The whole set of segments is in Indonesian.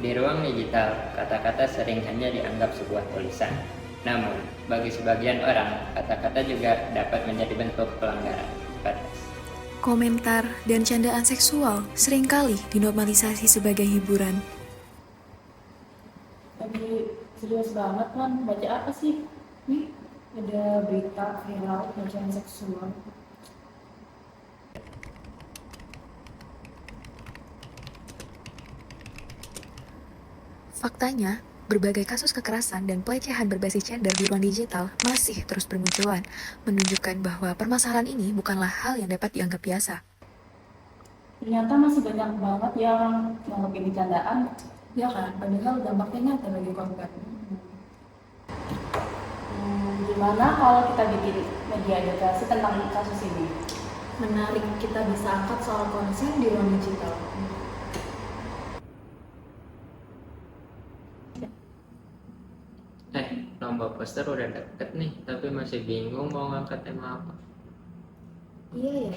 Di ruang digital, kata-kata sering hanya dianggap sebuah tulisan. Namun, bagi sebagian orang, kata-kata juga dapat menjadi bentuk pelanggaran batas. Komentar dan candaan seksual seringkali dinormalisasi sebagai hiburan. Tapi serius banget kan, baca apa sih? Nih, ada berita viral pelecehan seksual. Faktanya, berbagai kasus kekerasan dan pelecehan berbasis gender di ruang digital masih terus bermunculan, menunjukkan bahwa permasalahan ini bukanlah hal yang dapat dianggap biasa. Ternyata masih banyak banget yang menganggap ini candaan, ya kan? Padahal dampaknya nyata bagi korban. Gimana kalau kita bikin media edukasi tentang kasus ini? Menarik, kita bisa angkat soal konsen di ruang digital. Lomba poster udah deket nih, tapi masih bingung mau ngangkat tema apa. Iya ya,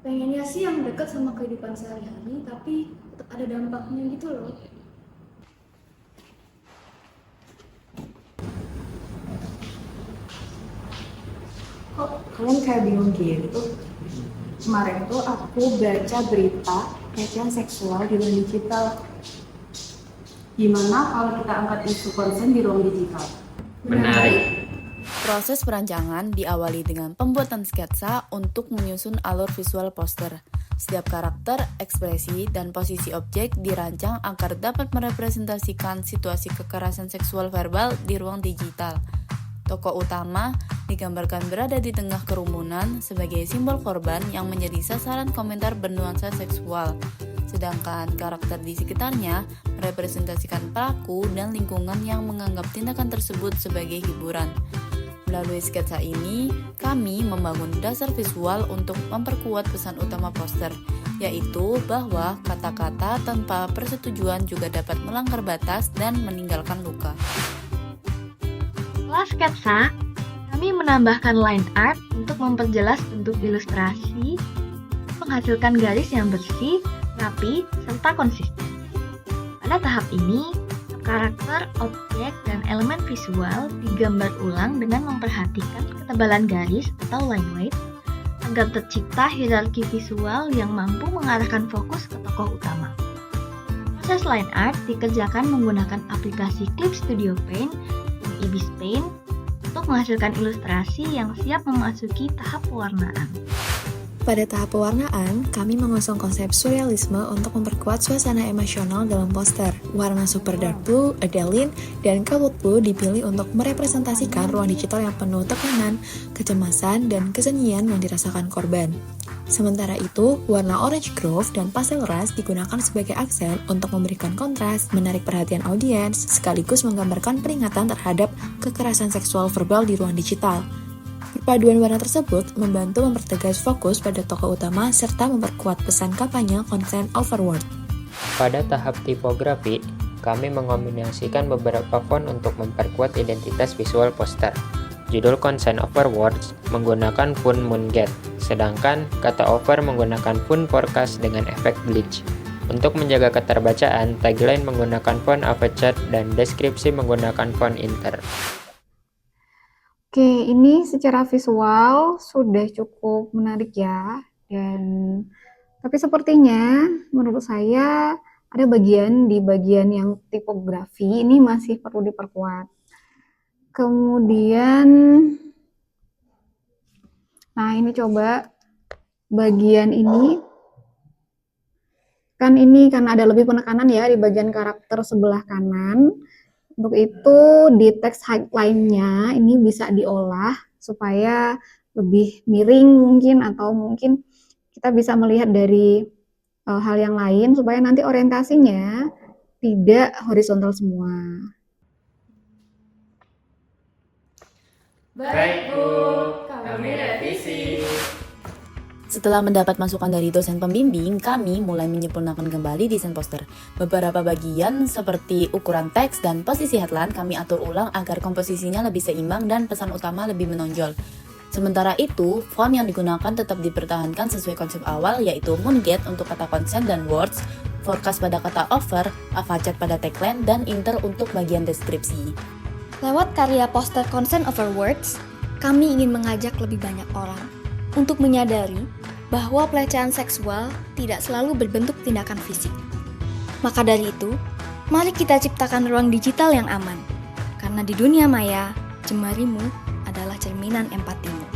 pengennya sih yang dekat sama kehidupan sehari-hari, tapi tetap ada dampaknya gitu loh. Kok kalian kayak bingung gitu? Kemarin tuh aku baca berita pelecehan seksual di ruang digital. Gimana kalau kita angkat isu konsen di ruang digital? Menarik. Proses perancangan diawali dengan pembuatan sketsa untuk menyusun alur visual poster. Setiap karakter, ekspresi, dan posisi objek dirancang agar dapat merepresentasikan situasi kekerasan seksual verbal di ruang digital. Tokoh utama digambarkan berada di tengah kerumunan sebagai simbol korban yang menjadi sasaran komentar bernuansa seksual. Sedangkan karakter di sekitarnya merepresentasikan pelaku dan lingkungan yang menganggap tindakan tersebut sebagai hiburan. Melalui sketsa ini, kami membangun dasar visual untuk memperkuat pesan utama poster, yaitu bahwa kata-kata tanpa persetujuan juga dapat melanggar batas dan meninggalkan luka. Setelah sketsa, kami menambahkan line art untuk memperjelas bentuk ilustrasi, menghasilkan garis yang bersih, rapi, serta konsisten. Pada tahap ini, karakter, objek, dan elemen visual digambar ulang dengan memperhatikan ketebalan garis atau line weight agar tercipta hierarki visual yang mampu mengarahkan fokus ke tokoh utama. Proses line art dikerjakan menggunakan aplikasi Clip Studio Paint dan Ibis Paint untuk menghasilkan ilustrasi yang siap memasuki tahap pewarnaan. Pada tahap pewarnaan, kami mengusung konsep surrealisme untuk memperkuat suasana emosional dalam poster. Warna super dark blue, Adeline, dan Cold Blue dipilih untuk merepresentasikan ruang digital yang penuh tekanan, kecemasan, dan kesunyian yang dirasakan korban. Sementara itu, warna orange grove dan pastel ras digunakan sebagai aksen untuk memberikan kontras, menarik perhatian audiens, sekaligus menggambarkan peringatan terhadap kekerasan seksual verbal di ruang digital. Perpaduan warna tersebut membantu mempertegas fokus pada tokoh utama serta memperkuat pesan kampanye consent over word. Pada tahap tipografi, kami mengombinasikan beberapa font untuk memperkuat identitas visual poster. Judul consent over words menggunakan font Moongate, sedangkan kata over menggunakan font forecast dengan efek bleach. Untuk menjaga keterbacaan, tagline menggunakan font Avocet dan deskripsi menggunakan font Inter. Oke, ini secara visual sudah cukup menarik ya. Tapi sepertinya menurut saya ada bagian yang tipografi ini masih perlu diperkuat. Kemudian, nah ini coba bagian ini. Kan ini karena ada lebih penekanan ya di bagian karakter sebelah kanan. Untuk itu di teks headline-nya ini bisa diolah supaya lebih miring mungkin, atau mungkin kita bisa melihat dari hal yang lain supaya nanti orientasinya tidak horizontal semua. Baik Bu, kami revisi. Setelah mendapat masukan dari dosen pembimbing, kami mulai menyempurnakan kembali desain poster. Beberapa bagian seperti ukuran teks dan posisi headline kami atur ulang agar komposisinya lebih seimbang dan pesan utama lebih menonjol. Sementara itu, font yang digunakan tetap dipertahankan sesuai konsep awal, yaitu Moongate untuk kata consent dan words, forecast pada kata over, avacet pada tagline, dan inter untuk bagian deskripsi. Lewat karya poster Consent Over Words, kami ingin mengajak lebih banyak orang untuk menyadari bahwa pelecehan seksual tidak selalu berbentuk tindakan fisik. Maka dari itu, mari kita ciptakan ruang digital yang aman. Karena di dunia maya, jemarimu adalah cerminan empatimu.